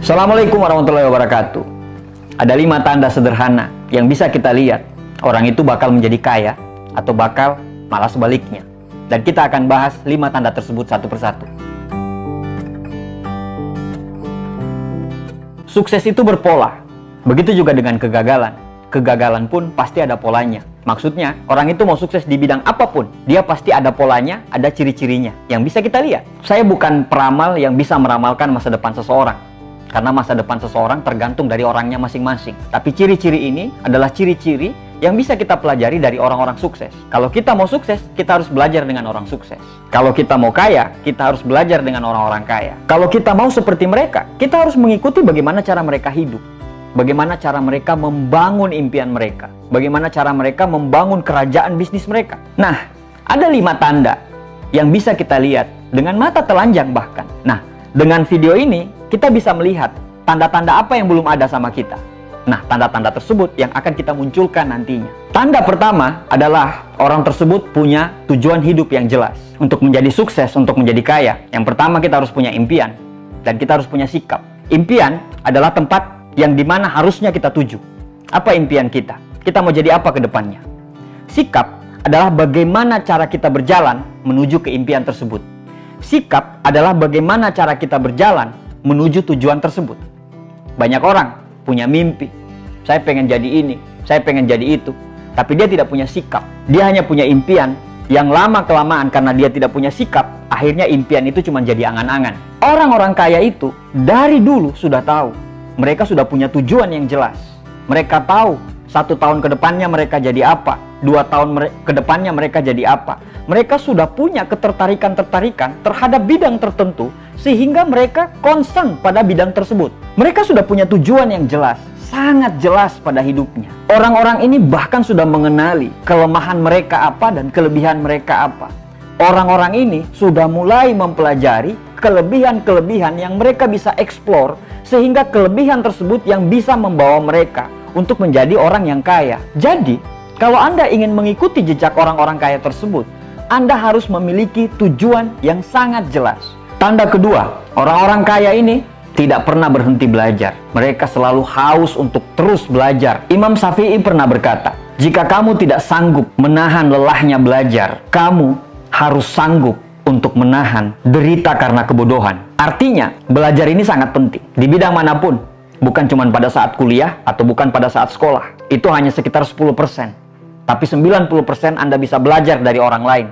Assalamualaikum warahmatullahi wabarakatuh. Ada 5 tanda sederhana yang bisa kita lihat orang itu bakal menjadi kaya atau bakal malah sebaliknya. Dan kita akan bahas 5 tanda tersebut satu persatu. Sukses itu berpola. Begitu juga dengan kegagalan. Kegagalan pun pasti ada polanya. Maksudnya, orang itu mau sukses di bidang apapun, dia pasti ada polanya, ada ciri-cirinya yang bisa kita lihat. Saya bukan peramal yang bisa meramalkan masa depan seseorang, karena masa depan seseorang tergantung dari orangnya masing-masing. Tapi ciri-ciri ini adalah ciri-ciri yang bisa kita pelajari dari orang-orang sukses. Kalau kita mau sukses, kita harus belajar dengan orang sukses. Kalau kita mau kaya, kita harus belajar dengan orang-orang kaya. Kalau kita mau seperti mereka, kita harus mengikuti bagaimana cara mereka hidup. Bagaimana cara mereka membangun impian mereka. Bagaimana cara mereka membangun kerajaan bisnis mereka. Nah, ada 5 tanda yang bisa kita lihat dengan mata telanjang bahkan. Nah, dengan video ini, kita bisa melihat tanda-tanda apa yang belum ada sama kita. Nah, tanda-tanda tersebut yang akan kita munculkan nantinya. Tanda pertama adalah orang tersebut punya tujuan hidup yang jelas. Untuk menjadi sukses, untuk menjadi kaya, yang pertama kita harus punya impian. Dan kita harus punya sikap. Impian adalah tempat yang dimana harusnya kita tuju. Apa impian kita? Kita mau jadi apa ke depannya? Sikap adalah bagaimana cara kita berjalan menuju ke impian tersebut. Sikap adalah bagaimana cara kita berjalan menuju tujuan tersebut. Banyak orang punya mimpi. Saya pengen jadi ini, saya pengen jadi itu. Tapi dia tidak punya sikap. Dia hanya punya impian yang lama-kelamaan karena dia tidak punya sikap, akhirnya impian itu cuma jadi angan-angan. Orang-orang kaya itu dari dulu sudah tahu. Mereka sudah punya tujuan yang jelas. Mereka tahu 1 tahun ke depannya mereka jadi apa, 2 tahun ke depannya mereka jadi apa. Mereka sudah punya ketertarikan-tertarikan terhadap bidang tertentu sehingga mereka concern pada bidang tersebut. Mereka sudah punya tujuan yang jelas, sangat jelas pada hidupnya. Orang-orang ini bahkan sudah mengenali kelemahan mereka apa dan kelebihan mereka apa. Orang-orang ini sudah mulai mempelajari kelebihan-kelebihan yang mereka bisa eksplor, sehingga kelebihan tersebut yang bisa membawa mereka untuk menjadi orang yang kaya. Jadi, kalau Anda ingin mengikuti jejak orang-orang kaya tersebut, Anda harus memiliki tujuan yang sangat jelas. Tanda kedua, orang-orang kaya ini tidak pernah berhenti belajar. Mereka selalu haus untuk terus belajar. Imam Syafi'i pernah berkata, jika kamu tidak sanggup menahan lelahnya belajar, kamu harus sanggup untuk menahan derita karena kebodohan. Artinya, belajar ini sangat penting. Di bidang manapun, bukan cuma pada saat kuliah atau bukan pada saat sekolah. Itu hanya sekitar 10%. Tapi 90% Anda bisa belajar dari orang lain.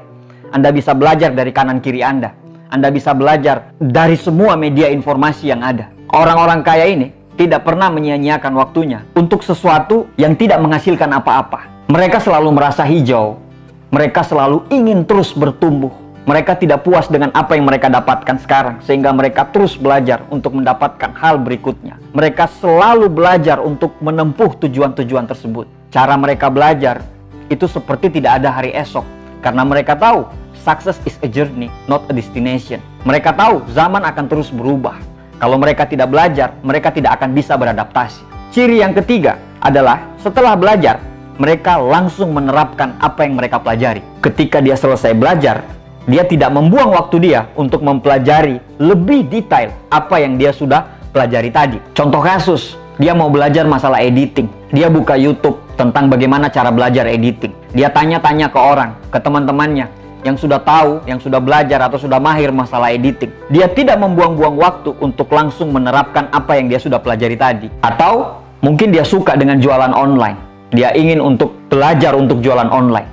Anda bisa belajar dari kanan kiri Anda. Anda bisa belajar dari semua media informasi yang ada. Orang-orang kaya ini tidak pernah menyia-nyiakan waktunya untuk sesuatu yang tidak menghasilkan apa-apa. Mereka selalu merasa hijau. Mereka selalu ingin terus bertumbuh. Mereka tidak puas dengan apa yang mereka dapatkan sekarang, sehingga mereka terus belajar untuk mendapatkan hal berikutnya. Mereka selalu belajar untuk menempuh tujuan-tujuan tersebut. Cara mereka belajar itu seperti tidak ada hari esok, karena mereka tahu success is a journey, not a destination. Mereka tahu zaman akan terus berubah. Kalau mereka tidak belajar, mereka tidak akan bisa beradaptasi. Ciri yang ketiga adalah setelah belajar, mereka langsung menerapkan apa yang mereka pelajari. Ketika dia selesai belajar, dia tidak membuang waktu dia untuk mempelajari lebih detail apa yang dia sudah pelajari tadi. Contoh kasus, dia mau belajar masalah editing. Dia buka YouTube tentang bagaimana cara belajar editing. Dia tanya-tanya ke orang, ke teman-temannya yang sudah tahu, yang sudah belajar atau sudah mahir masalah editing. Dia tidak membuang-buang waktu untuk langsung menerapkan apa yang dia sudah pelajari tadi. Atau mungkin dia suka dengan jualan online. Dia ingin untuk belajar untuk jualan online.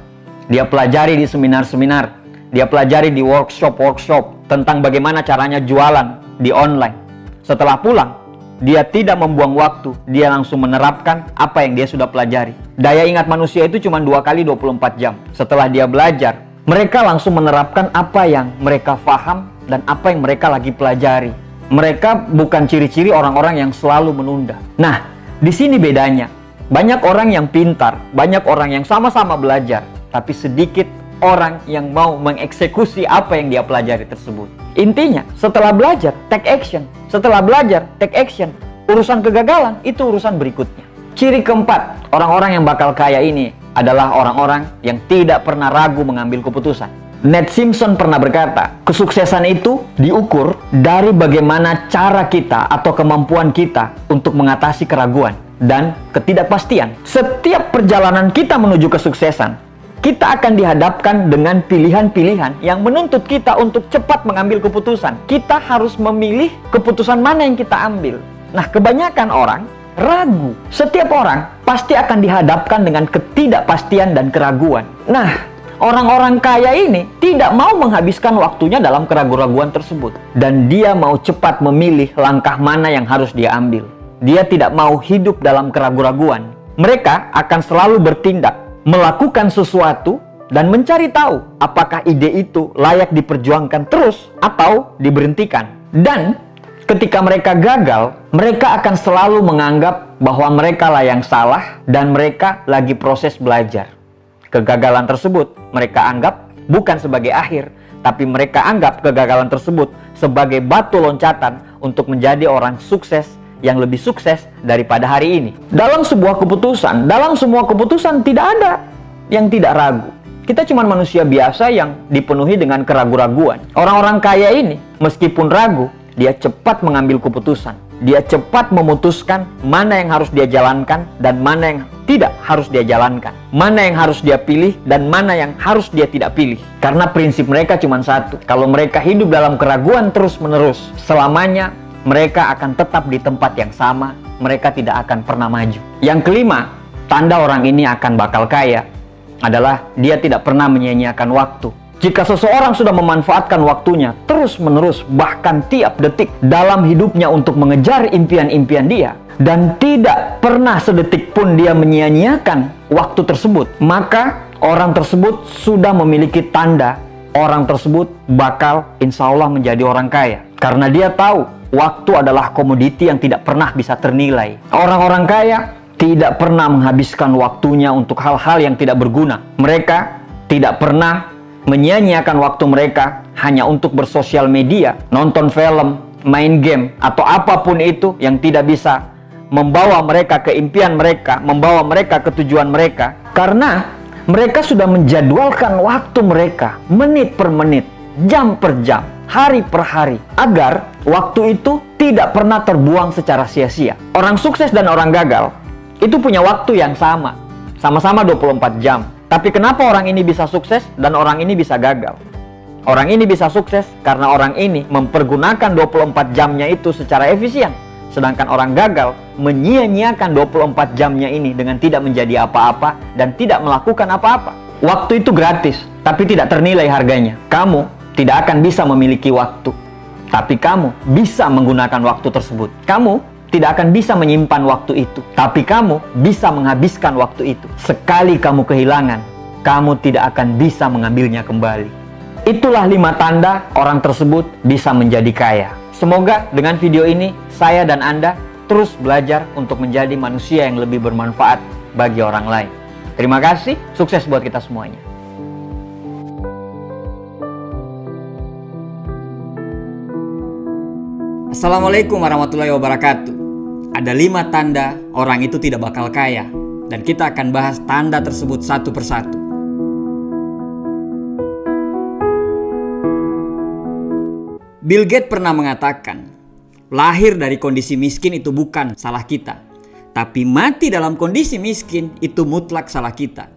Dia pelajari di seminar-seminar. Dia pelajari di workshop tentang bagaimana caranya jualan di online. Setelah pulang, dia tidak membuang waktu. Dia langsung menerapkan apa yang dia sudah pelajari. Daya ingat manusia itu cuma 2 kali 24 jam. Setelah dia belajar, mereka langsung menerapkan apa yang mereka paham dan apa yang mereka lagi pelajari. Mereka bukan ciri-ciri orang-orang yang selalu menunda. Nah, di sini bedanya. Banyak orang yang pintar, banyak orang yang sama-sama belajar, tapi sedikit orang yang mau mengeksekusi apa yang dia pelajari tersebut. Intinya, setelah belajar, take action. Setelah belajar, take action. Urusan kegagalan, itu urusan berikutnya. Ciri keempat, orang-orang yang bakal kaya ini adalah orang-orang yang tidak pernah ragu mengambil keputusan. Ned Simpson pernah berkata, kesuksesan itu diukur dari bagaimana cara kita atau kemampuan kita untuk mengatasi keraguan dan ketidakpastian. Setiap perjalanan kita menuju kesuksesan, kita akan dihadapkan dengan pilihan-pilihan yang menuntut kita untuk cepat mengambil keputusan. Kita harus memilih keputusan mana yang kita ambil. Nah, kebanyakan orang ragu. Setiap orang pasti akan dihadapkan dengan ketidakpastian dan keraguan. Nah, orang-orang kaya ini tidak mau menghabiskan waktunya dalam keraguan-raguan tersebut. Dan dia mau cepat memilih langkah mana yang harus dia ambil. Dia tidak mau hidup dalam keraguan-raguan. Mereka akan selalu bertindak, melakukan sesuatu, dan mencari tahu apakah ide itu layak diperjuangkan terus atau diberhentikan. Dan ketika mereka gagal, mereka akan selalu menganggap bahwa mereka lah yang salah dan mereka lagi proses belajar. Kegagalan tersebut mereka anggap bukan sebagai akhir, tapi mereka anggap kegagalan tersebut sebagai batu loncatan untuk menjadi orang sukses yang lebih sukses daripada hari ini. Dalam semua keputusan tidak ada yang tidak ragu. Kita cuma manusia biasa yang dipenuhi dengan keraguan-raguan. Orang-orang kaya ini meskipun ragu, dia cepat mengambil keputusan. Dia cepat memutuskan mana yang harus dia jalankan dan mana yang tidak harus dia jalankan. Mana yang harus dia pilih dan mana yang harus dia tidak pilih. Karena prinsip mereka cuma satu. Kalau mereka hidup dalam keraguan terus-menerus, selamanya mereka akan tetap di tempat yang sama. Mereka tidak akan pernah maju. Yang kelima, tanda orang ini akan bakal kaya adalah dia tidak pernah menyia-nyiakan waktu. Jika seseorang sudah memanfaatkan waktunya terus-menerus, bahkan tiap detik dalam hidupnya untuk mengejar impian-impian dia, dan tidak pernah sedetik pun dia menyia-nyiakan waktu tersebut, maka orang tersebut sudah memiliki tanda orang tersebut bakal insya Allah menjadi orang kaya. Karena dia tahu waktu adalah komoditi yang tidak pernah bisa ternilai. Orang-orang kaya tidak pernah menghabiskan waktunya untuk hal-hal yang tidak berguna. Mereka tidak pernah menyia-nyiakan waktu mereka hanya untuk bersosial media, nonton film, main game, atau apapun itu yang tidak bisa membawa mereka ke impian mereka, membawa mereka ke tujuan mereka. Karena mereka sudah menjadwalkan waktu mereka menit per menit, jam per jam, hari per hari, agar waktu itu tidak pernah terbuang secara sia-sia. Orang sukses dan orang gagal itu punya waktu yang sama-sama 24 jam. Tapi kenapa orang ini bisa sukses dan orang ini bisa gagal? Orang ini bisa sukses karena orang ini mempergunakan 24 jamnya itu secara efisien. Sedangkan orang gagal menyia-nyiakan 24 jamnya ini dengan tidak menjadi apa-apa dan tidak melakukan apa-apa. Waktu itu gratis, tapi tidak ternilai harganya. Kamu tidak akan bisa memiliki waktu, tapi kamu bisa menggunakan waktu tersebut. Kamu tidak akan bisa menyimpan waktu itu, tapi kamu bisa menghabiskan waktu itu. Sekali kamu kehilangan, kamu tidak akan bisa mengambilnya kembali. Itulah 5 tanda orang tersebut bisa menjadi kaya. Semoga dengan video ini, saya dan Anda terus belajar untuk menjadi manusia yang lebih bermanfaat bagi orang lain. Terima kasih, sukses buat kita semuanya. Assalamualaikum warahmatullahi wabarakatuh. Ada 5 tanda orang itu tidak bakal kaya, dan kita akan bahas tanda tersebut satu persatu. Bill Gates pernah mengatakan, lahir dari kondisi miskin itu bukan salah kita, tapi mati dalam kondisi miskin itu mutlak salah kita.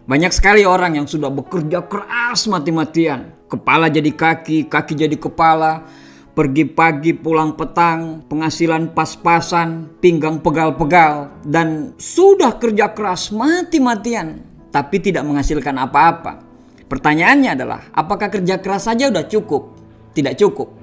Banyak sekali orang yang sudah bekerja keras mati-matian, kepala jadi kaki, kaki jadi kepala, pergi pagi pulang petang, penghasilan pas-pasan, pinggang pegal-pegal, dan sudah kerja keras mati-matian tapi tidak menghasilkan apa-apa. Pertanyaannya adalah, apakah kerja keras saja udah cukup? Tidak cukup.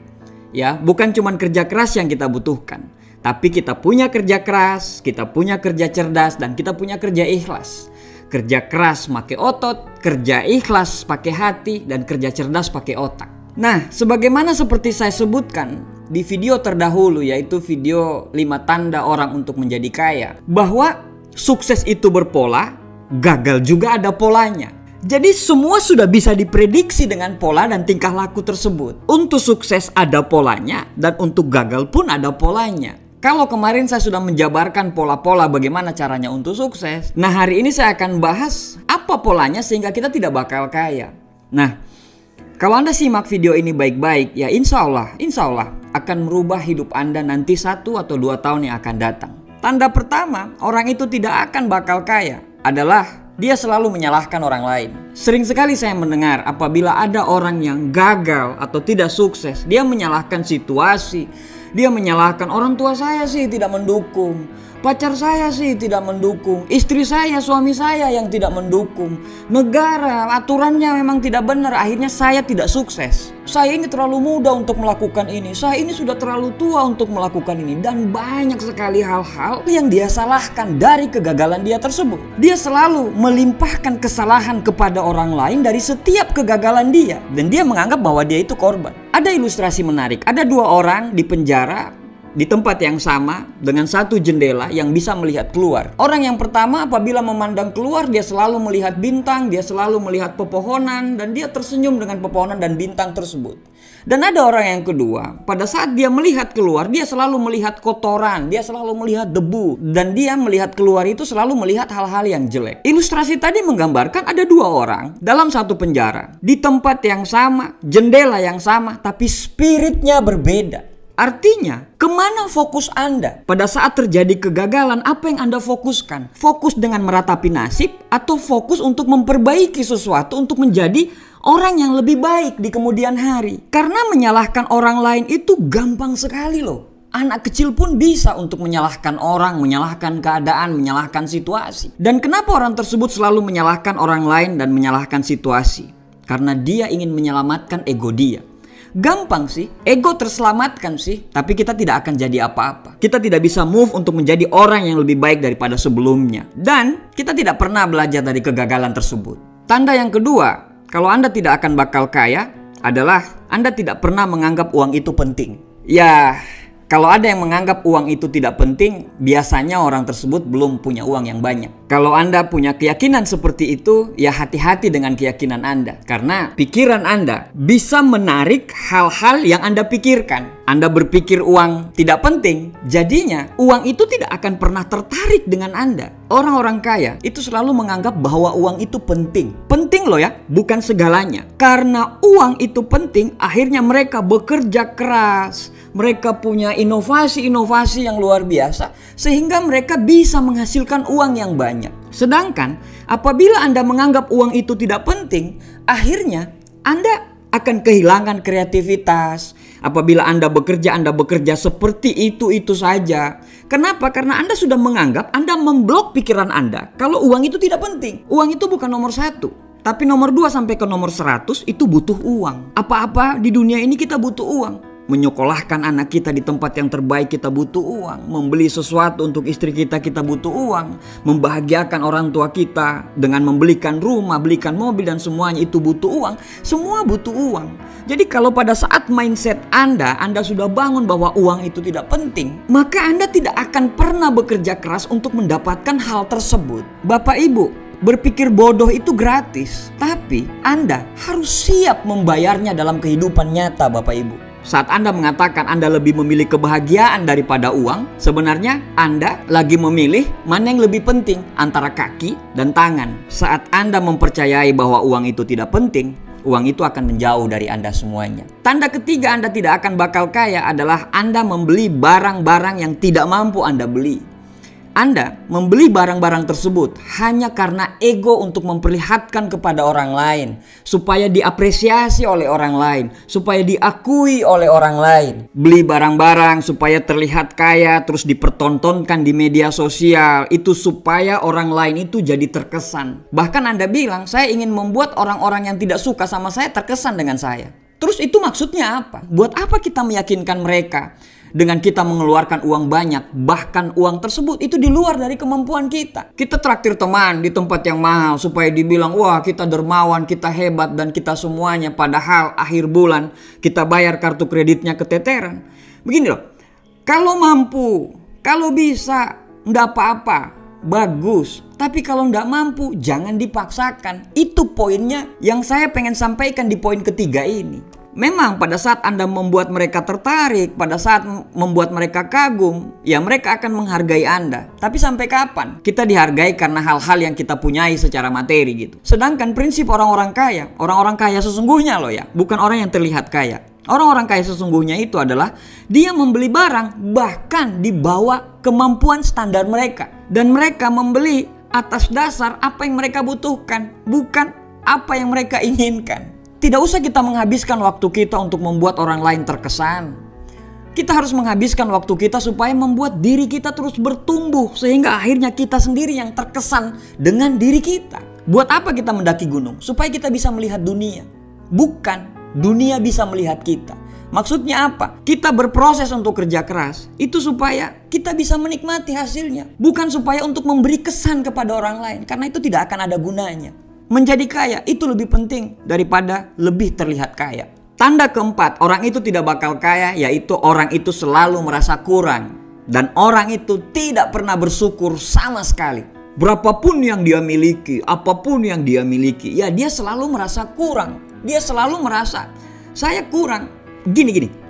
Ya, bukan cuma kerja keras yang kita butuhkan, tapi kita punya kerja keras, kita punya kerja cerdas, dan kita punya kerja ikhlas. Kerja keras pakai otot, kerja ikhlas pakai hati, dan kerja cerdas pakai otak. Nah, sebagaimana seperti saya sebutkan di video terdahulu, yaitu video 5 tanda orang untuk menjadi kaya, bahwa sukses itu berpola, gagal juga ada polanya. Jadi semua sudah bisa diprediksi dengan pola dan tingkah laku tersebut. Untuk sukses ada polanya, dan untuk gagal pun ada polanya. Kalau kemarin saya sudah menjabarkan pola-pola bagaimana caranya untuk sukses, nah hari ini saya akan bahas apa polanya sehingga kita tidak bakal kaya. Nah, Kalau Anda simak video ini baik-baik, ya insya Allah akan merubah hidup Anda nanti 1 atau 2 tahun yang akan datang. Tanda pertama, orang itu tidak akan bakal kaya adalah dia selalu menyalahkan orang lain. Sering sekali saya mendengar apabila ada orang yang gagal atau tidak sukses, dia menyalahkan situasi, dia menyalahkan orang tua saya sih tidak mendukung, pacar saya sih tidak mendukung, istri saya, suami saya yang tidak mendukung, negara, aturannya memang tidak benar, akhirnya saya tidak sukses. Saya ini terlalu muda untuk melakukan ini, saya ini sudah terlalu tua untuk melakukan ini. Dan banyak sekali hal-hal yang dia salahkan dari kegagalan dia tersebut. Dia selalu melimpahkan kesalahan kepada orang lain dari setiap kegagalan dia. Dan dia menganggap bahwa dia itu korban. Ada ilustrasi menarik, ada 2 orang di penjara di tempat yang sama dengan 1 jendela yang bisa melihat keluar. Orang yang pertama apabila memandang keluar, dia selalu melihat bintang, dia selalu melihat pepohonan, dan dia tersenyum dengan pepohonan dan bintang tersebut. Dan ada orang yang kedua, pada saat dia melihat keluar, dia selalu melihat kotoran, dia selalu melihat debu, dan dia melihat keluar itu selalu melihat hal-hal yang jelek. Ilustrasi tadi menggambarkan ada 2 orang dalam 1 penjara, di tempat yang sama, jendela yang sama, tapi spiritnya berbeda. Artinya, kemana fokus Anda? Pada saat terjadi kegagalan, apa yang Anda fokuskan? Fokus dengan meratapi nasib atau fokus untuk memperbaiki sesuatu untuk menjadi orang yang lebih baik di kemudian hari? Karena menyalahkan orang lain itu gampang sekali loh. Anak kecil pun bisa untuk menyalahkan orang, menyalahkan keadaan, menyalahkan situasi. Dan kenapa orang tersebut selalu menyalahkan orang lain dan menyalahkan situasi? Karena dia ingin menyelamatkan ego dia. Gampang sih, ego terselamatkan sih, tapi kita tidak akan jadi apa-apa. Kita tidak bisa move untuk menjadi orang yang lebih baik daripada sebelumnya. Dan kita tidak pernah belajar dari kegagalan tersebut. Tanda yang kedua, kalau Anda tidak akan bakal kaya adalah Anda tidak pernah menganggap uang itu penting. Ya, kalau ada yang menganggap uang itu tidak penting, biasanya orang tersebut belum punya uang yang banyak. Kalau Anda punya keyakinan seperti itu, ya hati-hati dengan keyakinan Anda. Karena pikiran Anda bisa menarik hal-hal yang Anda pikirkan. Anda berpikir uang tidak penting, jadinya uang itu tidak akan pernah tertarik dengan Anda. Orang-orang kaya itu selalu menganggap bahwa uang itu penting. Penting loh ya, bukan segalanya. Karena uang itu penting, akhirnya mereka bekerja keras. Mereka punya inovasi-inovasi yang luar biasa sehingga mereka bisa menghasilkan uang yang banyak. Sedangkan apabila Anda menganggap uang itu tidak penting, akhirnya Anda akan kehilangan kreativitas. Apabila Anda bekerja seperti itu saja. Kenapa? Karena Anda sudah menganggap, Anda memblok pikiran Anda kalau uang itu tidak penting. Uang itu bukan nomor 1. Tapi nomor 2 sampai ke nomor 100 itu butuh uang. Apa-apa di dunia ini kita butuh uang. Menyekolahkan anak kita di tempat yang terbaik kita butuh uang. Membeli sesuatu untuk istri kita butuh uang. Membahagiakan orang tua kita dengan membelikan rumah, belikan mobil dan semuanya itu butuh uang. Semua butuh uang. Jadi kalau pada saat mindset Anda sudah bangun bahwa uang itu tidak penting, maka Anda tidak akan pernah bekerja keras untuk mendapatkan hal tersebut. Bapak Ibu, berpikir bodoh itu gratis, tapi Anda harus siap membayarnya dalam kehidupan nyata, Bapak Ibu. Saat Anda mengatakan Anda lebih memilih kebahagiaan daripada uang, sebenarnya Anda lagi memilih mana yang lebih penting antara kaki dan tangan. Saat Anda mempercayai bahwa uang itu tidak penting, uang itu akan menjauh dari Anda semuanya. Tanda ketiga Anda tidak akan bakal kaya adalah Anda membeli barang-barang yang tidak mampu Anda beli. Anda membeli barang-barang tersebut hanya karena ego untuk memperlihatkan kepada orang lain, supaya diapresiasi oleh orang lain, supaya diakui oleh orang lain. Beli barang-barang supaya terlihat kaya, terus dipertontonkan di media sosial, itu supaya orang lain itu jadi terkesan. Bahkan Anda bilang, saya ingin membuat orang-orang yang tidak suka sama saya terkesan dengan saya. Terus itu maksudnya apa? Buat apa kita meyakinkan mereka? Dengan kita mengeluarkan uang banyak, bahkan uang tersebut itu di luar dari kemampuan kita. Kita traktir teman di tempat yang mahal supaya dibilang, wah kita dermawan, kita hebat dan kita semuanya. Padahal akhir bulan kita bayar kartu kreditnya keteteran. Begini loh, kalau mampu, kalau bisa, nggak apa-apa, bagus. Tapi kalau nggak mampu, jangan dipaksakan. Itu poinnya yang saya pengen sampaikan di poin ketiga ini. Memang pada saat Anda membuat mereka tertarik, pada saat membuat mereka kagum, ya mereka akan menghargai Anda. Tapi sampai kapan? Kita dihargai karena hal-hal yang kita punyai secara materi gitu. Sedangkan prinsip orang-orang kaya sesungguhnya loh ya, bukan orang yang terlihat kaya. Orang-orang kaya sesungguhnya itu adalah dia membeli barang bahkan di bawah kemampuan standar mereka. Dan mereka membeli atas dasar apa yang mereka butuhkan, bukan apa yang mereka inginkan. Tidak usah kita menghabiskan waktu kita untuk membuat orang lain terkesan. Kita harus menghabiskan waktu kita supaya membuat diri kita terus bertumbuh. Sehingga akhirnya kita sendiri yang terkesan dengan diri kita. Buat apa kita mendaki gunung? Supaya kita bisa melihat dunia. Bukan dunia bisa melihat kita. Maksudnya apa? Kita berproses untuk kerja keras. Itu supaya kita bisa menikmati hasilnya. Bukan supaya untuk memberi kesan kepada orang lain. Karena itu tidak akan ada gunanya. Menjadi kaya itu lebih penting daripada lebih terlihat kaya. Tanda keempat, orang itu tidak bakal kaya, yaitu orang itu selalu merasa kurang. Dan orang itu tidak pernah bersyukur sama sekali. Berapapun yang dia miliki, apapun yang dia miliki, ya dia selalu merasa kurang. Dia selalu merasa, saya kurang. Gini.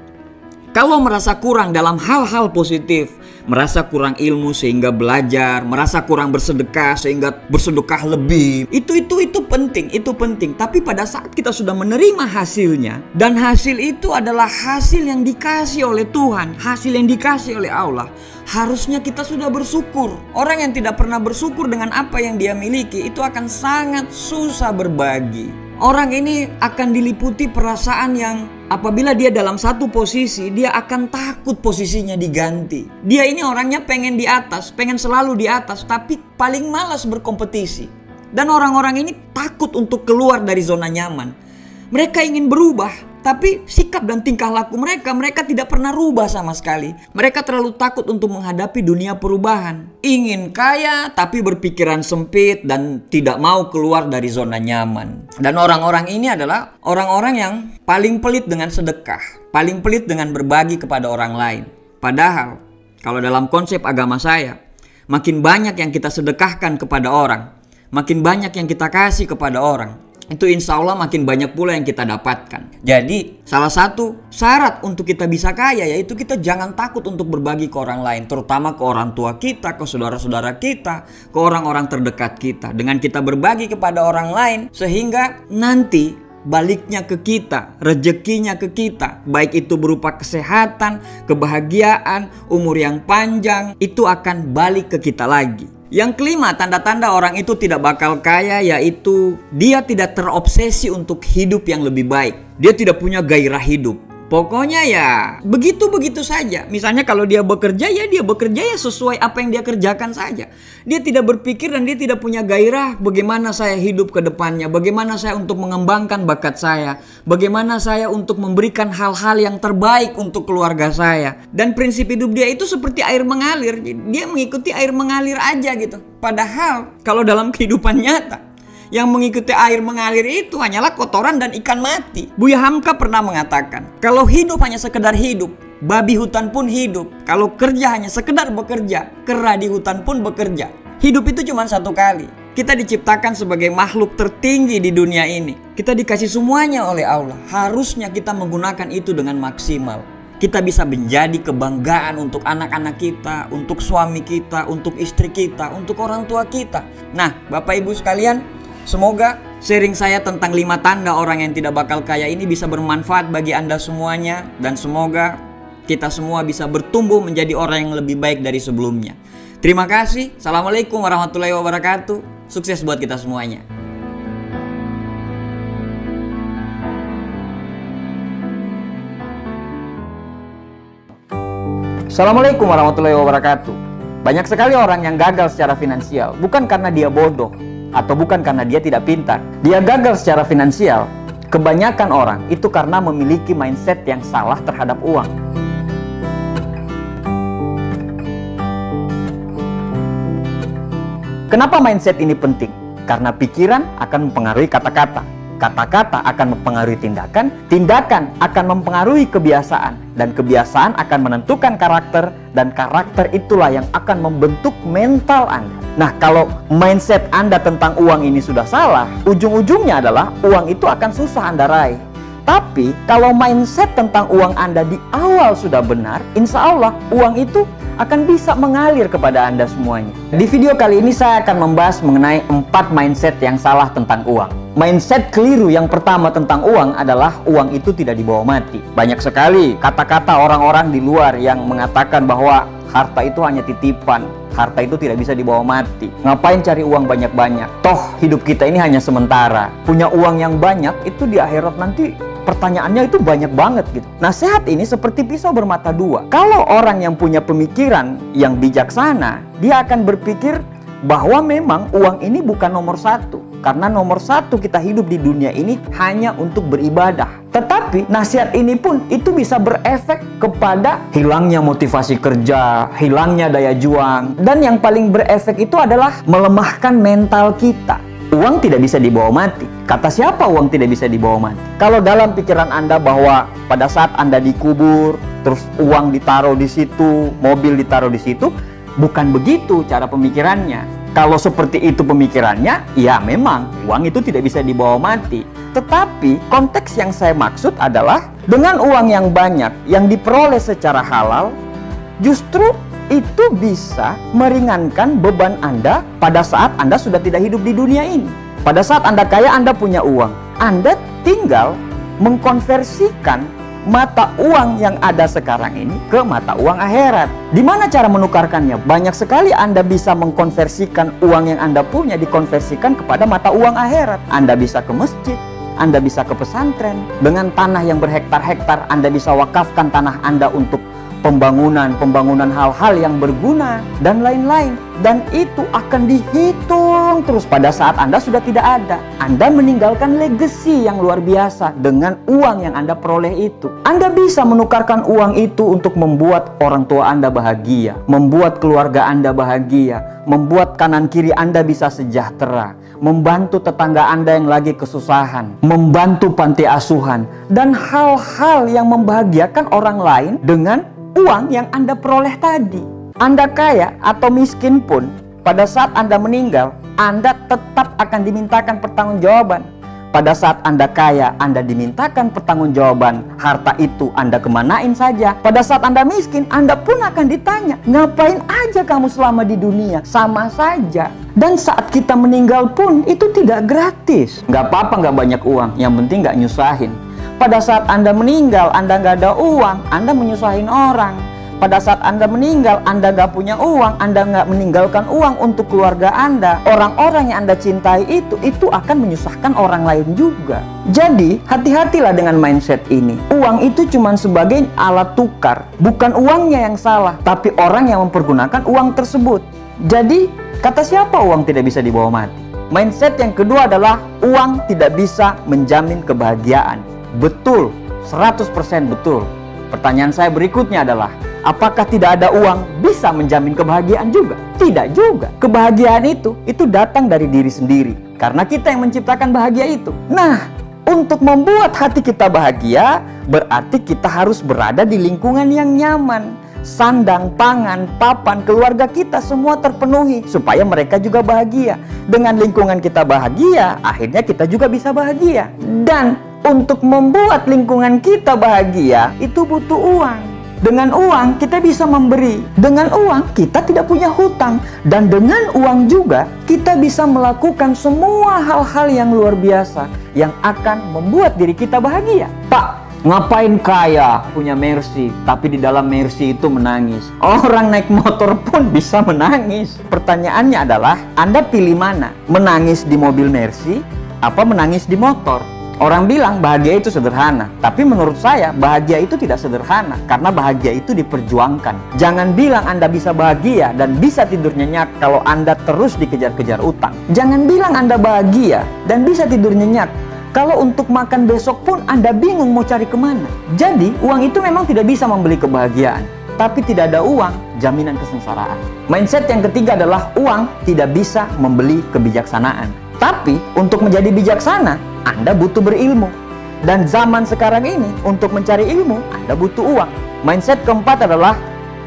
Kalau merasa kurang dalam hal-hal positif, merasa kurang ilmu sehingga belajar, merasa kurang bersedekah sehingga bersedekah lebih, itu penting. Tapi pada saat kita sudah menerima hasilnya, dan hasil itu adalah hasil yang dikasih oleh Tuhan, hasil yang dikasih oleh Allah, harusnya kita sudah bersyukur. Orang yang tidak pernah bersyukur dengan apa yang dia miliki, itu akan sangat susah berbagi. Orang ini akan diliputi perasaan yang apabila dia dalam satu posisi, dia akan takut posisinya diganti. Dia ini orangnya pengen di atas, pengen selalu di atas, tapi paling malas berkompetisi. Dan orang-orang ini takut untuk keluar dari zona nyaman. Mereka ingin berubah, tapi sikap dan tingkah laku mereka tidak pernah rubah sama sekali. Mereka terlalu takut untuk menghadapi dunia perubahan. Ingin kaya tapi berpikiran sempit dan tidak mau keluar dari zona nyaman. Dan orang-orang ini adalah orang-orang yang paling pelit dengan sedekah, paling pelit dengan berbagi kepada orang lain. Padahal kalau dalam konsep agama saya, makin banyak yang kita sedekahkan kepada orang, makin banyak yang kita kasih kepada orang, itu insya Allah makin banyak pula yang kita dapatkan. Jadi salah satu syarat untuk kita bisa kaya yaitu kita jangan takut untuk berbagi ke orang lain. Terutama ke orang tua kita, ke saudara-saudara kita, ke orang-orang terdekat kita. Dengan kita berbagi kepada orang lain, sehingga nanti baliknya ke kita, rezekinya ke kita, baik itu berupa kesehatan, kebahagiaan, umur yang panjang, itu akan balik ke kita lagi. Yang kelima, tanda-tanda orang itu tidak bakal kaya yaitu dia tidak terobsesi untuk hidup yang lebih baik. Dia tidak punya gairah hidup. Pokoknya ya begitu-begitu saja. Misalnya kalau dia bekerja ya sesuai apa yang dia kerjakan saja. Dia tidak berpikir dan dia tidak punya gairah bagaimana saya hidup ke depannya, bagaimana saya untuk mengembangkan bakat saya, bagaimana saya untuk memberikan hal-hal yang terbaik untuk keluarga saya. Dan prinsip hidup dia itu seperti air mengalir. Dia mengikuti air mengalir aja gitu. Padahal kalau dalam kehidupan nyata, yang mengikuti air mengalir itu hanyalah kotoran dan ikan mati. Buya Hamka pernah mengatakan, kalau hidup hanya sekedar hidup, babi hutan pun hidup. Kalau kerja hanya sekedar bekerja, kera di hutan pun bekerja. Hidup itu cuma satu kali. Kita diciptakan sebagai makhluk tertinggi di dunia ini. Kita dikasih semuanya oleh Allah. Harusnya kita menggunakan itu dengan maksimal. Kita bisa menjadi kebanggaan untuk anak-anak kita, untuk suami kita, untuk istri kita, untuk orang tua kita. Nah, Bapak Ibu sekalian, semoga sharing saya tentang 5 tanda orang yang tidak bakal kaya ini bisa bermanfaat bagi Anda semuanya. Dan semoga kita semua bisa bertumbuh menjadi orang yang lebih baik dari sebelumnya. Terima kasih. Assalamualaikum warahmatullahi wabarakatuh. Sukses buat kita semuanya. Assalamualaikum warahmatullahi wabarakatuh. Banyak sekali orang yang gagal secara finansial, bukan karena dia bodoh atau bukan karena dia tidak pintar. Dia gagal secara finansial, kebanyakan orang itu karena memiliki mindset yang salah terhadap uang. Kenapa mindset ini penting? Karena pikiran akan mempengaruhi kata-kata, kata-kata akan mempengaruhi tindakan, tindakan akan mempengaruhi kebiasaan, dan kebiasaan akan menentukan karakter, dan karakter itulah yang akan membentuk mental Anda. Nah, kalau mindset Anda tentang uang ini sudah salah, ujung-ujungnya adalah uang itu akan susah Anda raih. Tetapi kalau mindset tentang uang Anda di awal sudah benar, insya Allah uang itu akan bisa mengalir kepada Anda semuanya. Di video kali ini saya akan membahas mengenai 4 mindset yang salah tentang uang. Mindset keliru yang pertama tentang uang adalah uang itu tidak dibawa mati. Banyak sekali kata-kata orang-orang di luar yang mengatakan bahwa harta itu hanya titipan, harta itu tidak bisa dibawa mati. Ngapain cari uang banyak-banyak? Toh hidup kita ini hanya sementara. Punya uang yang banyak itu di akhirat nanti pertanyaannya itu banyak banget gitu. Nasihat ini seperti pisau bermata dua. Kalau orang yang punya pemikiran yang bijaksana, dia akan berpikir bahwa memang uang ini bukan nomor satu. Karena nomor satu kita hidup di dunia ini hanya untuk beribadah. Tetapi nasihat ini pun itu bisa berefek kepada hilangnya motivasi kerja, hilangnya daya juang. Dan yang paling berefek itu adalah melemahkan mental kita. Uang tidak bisa dibawa mati. Kata siapa uang tidak bisa dibawa mati? Kalau dalam pikiran Anda bahwa pada saat Anda dikubur, terus uang ditaruh di situ, mobil ditaruh di situ, bukan begitu cara pemikirannya. Kalau seperti itu pemikirannya, ya memang uang itu tidak bisa dibawa mati. Tetapi konteks yang saya maksud adalah dengan uang yang banyak yang diperoleh secara halal, justru itu bisa meringankan beban Anda pada saat Anda sudah tidak hidup di dunia ini. Pada saat Anda kaya, Anda punya uang. Anda tinggal mengkonversikan mata uang yang ada sekarang ini ke mata uang akhirat. Di mana cara menukarkannya? Banyak sekali Anda bisa mengkonversikan uang yang Anda punya dikonversikan kepada mata uang akhirat. Anda bisa ke masjid, Anda bisa ke pesantren. Dengan tanah yang berhektar-hektar, Anda bisa wakafkan tanah Anda untuk pembangunan hal-hal yang berguna dan lain-lain. Dan itu akan dihitung terus pada saat Anda sudah tidak ada. Anda meninggalkan legacy yang luar biasa dengan uang yang Anda peroleh itu. Anda bisa menukarkan uang itu untuk membuat orang tua Anda bahagia, membuat keluarga Anda bahagia, membuat kanan kiri Anda bisa sejahtera, membantu tetangga Anda yang lagi kesusahan, membantu panti asuhan, dan hal-hal yang membahagiakan orang lain dengan uang yang Anda peroleh tadi. Anda kaya atau miskin pun, pada saat Anda meninggal, Anda tetap akan dimintakan pertanggungjawaban. Pada saat Anda kaya, Anda dimintakan pertanggungjawaban. Harta itu Anda kemanain saja. Pada saat Anda miskin, Anda pun akan ditanya, ngapain aja kamu selama di dunia? Sama saja. Dan saat kita meninggal pun, itu tidak gratis. Nggak apa-apa nggak banyak uang, yang penting nggak nyusahin. Pada saat Anda meninggal, Anda nggak ada uang, Anda menyusahin orang. Pada saat Anda meninggal, Anda nggak punya uang, Anda nggak meninggalkan uang untuk keluarga Anda. Orang-orang yang Anda cintai itu akan menyusahkan orang lain juga. Jadi, hati-hatilah dengan mindset ini. Uang itu cuma sebagai alat tukar. Bukan uangnya yang salah, tapi orang yang mempergunakan uang tersebut. Jadi, kata siapa uang tidak bisa dibawa mati? Mindset yang kedua adalah uang tidak bisa menjamin kebahagiaan. Betul, 100% betul. Pertanyaan saya berikutnya adalah, apakah tidak ada uang bisa menjamin kebahagiaan juga? Tidak juga. Kebahagiaan itu datang dari diri sendiri. Karena kita yang menciptakan bahagia itu. Nah, untuk membuat hati kita bahagia, berarti kita harus berada di lingkungan yang nyaman. Sandang, pangan, papan, keluarga kita semua terpenuhi supaya mereka juga bahagia. Dengan lingkungan kita bahagia, akhirnya kita juga bisa bahagia. Dan untuk membuat lingkungan kita bahagia, itu butuh uang. Dengan uang kita bisa memberi. Dengan uang kita tidak punya hutang. Dan dengan uang juga kita bisa melakukan semua hal-hal yang luar biasa yang akan membuat diri kita bahagia. Pak, ngapain kaya punya Mercy, tapi di dalam Mercy itu menangis? Orang naik motor pun bisa menangis. Pertanyaannya adalah, Anda pilih mana? Menangis di mobil Mercy apa menangis di motor? Orang bilang bahagia itu sederhana, tapi menurut saya bahagia itu tidak sederhana, karena bahagia itu diperjuangkan. Jangan bilang Anda bisa bahagia dan bisa tidur nyenyak kalau Anda terus dikejar-kejar utang. Jangan bilang Anda bahagia dan bisa tidur nyenyak kalau untuk makan besok pun Anda bingung mau cari kemana. Jadi uang itu memang tidak bisa membeli kebahagiaan, tapi tidak ada uang, jaminan kesengsaraan. Mindset yang ketiga adalah uang tidak bisa membeli kebijaksanaan. Tapi untuk menjadi bijaksana, Anda butuh berilmu. Dan zaman sekarang ini, untuk mencari ilmu, Anda butuh uang. Mindset keempat adalah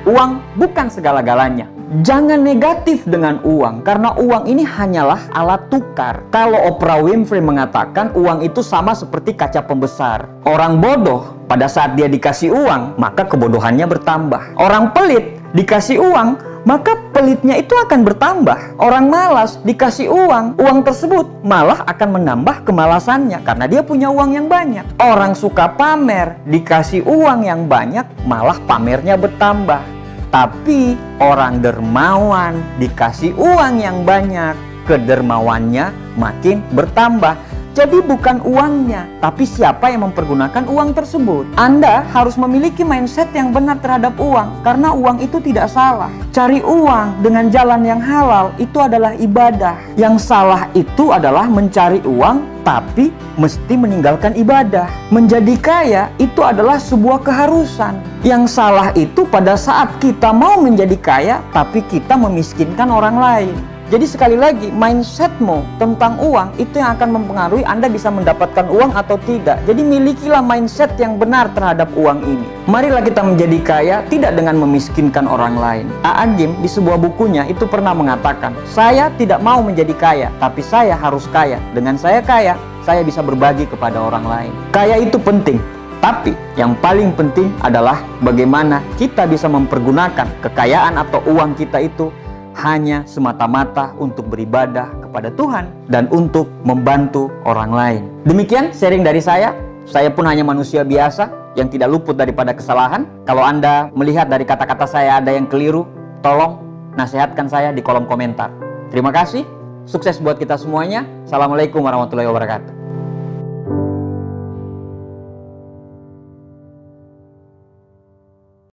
uang bukan segala-galanya. Jangan negatif dengan uang, karena uang ini hanyalah alat tukar. Kalau Oprah Winfrey mengatakan uang itu sama seperti kaca pembesar. Orang bodoh pada saat dia dikasih uang, maka kebodohannya bertambah. Orang pelit dikasih uang, maka pelitnya itu akan bertambah. Orang malas dikasih uang, uang tersebut malah akan menambah kemalasannya karena dia punya uang yang banyak. Orang suka pamer dikasih uang yang banyak, malah pamernya bertambah. Tapi orang dermawan dikasih uang yang banyak, kedermawannya makin bertambah. Jadi bukan uangnya, tapi siapa yang mempergunakan uang tersebut. Anda harus memiliki mindset yang benar terhadap uang, karena uang itu tidak salah. Cari uang dengan jalan yang halal itu adalah ibadah. Yang salah itu adalah mencari uang tapi mesti meninggalkan ibadah. Menjadi kaya itu adalah sebuah keharusan. Yang salah itu pada saat kita mau menjadi kaya tapi kita memiskinkan orang lain. Jadi sekali lagi, mindsetmu tentang uang itu yang akan mempengaruhi Anda bisa mendapatkan uang atau tidak. Jadi milikilah mindset yang benar terhadap uang ini. Marilah kita menjadi kaya tidak dengan memiskinkan orang lain. A'agim di sebuah bukunya itu pernah mengatakan, saya tidak mau menjadi kaya, tapi saya harus kaya. Dengan saya kaya, saya bisa berbagi kepada orang lain. Kaya itu penting. Tapi yang paling penting adalah bagaimana kita bisa mempergunakan kekayaan atau uang kita itu hanya semata-mata untuk beribadah kepada Tuhan dan untuk membantu orang lain. Demikian sharing dari saya. Saya pun hanya manusia biasa yang tidak luput daripada kesalahan. Kalau Anda melihat dari kata-kata saya ada yang keliru, tolong nasihatkan saya di kolom komentar. Terima kasih. Sukses buat kita semuanya. Assalamualaikum warahmatullahi wabarakatuh.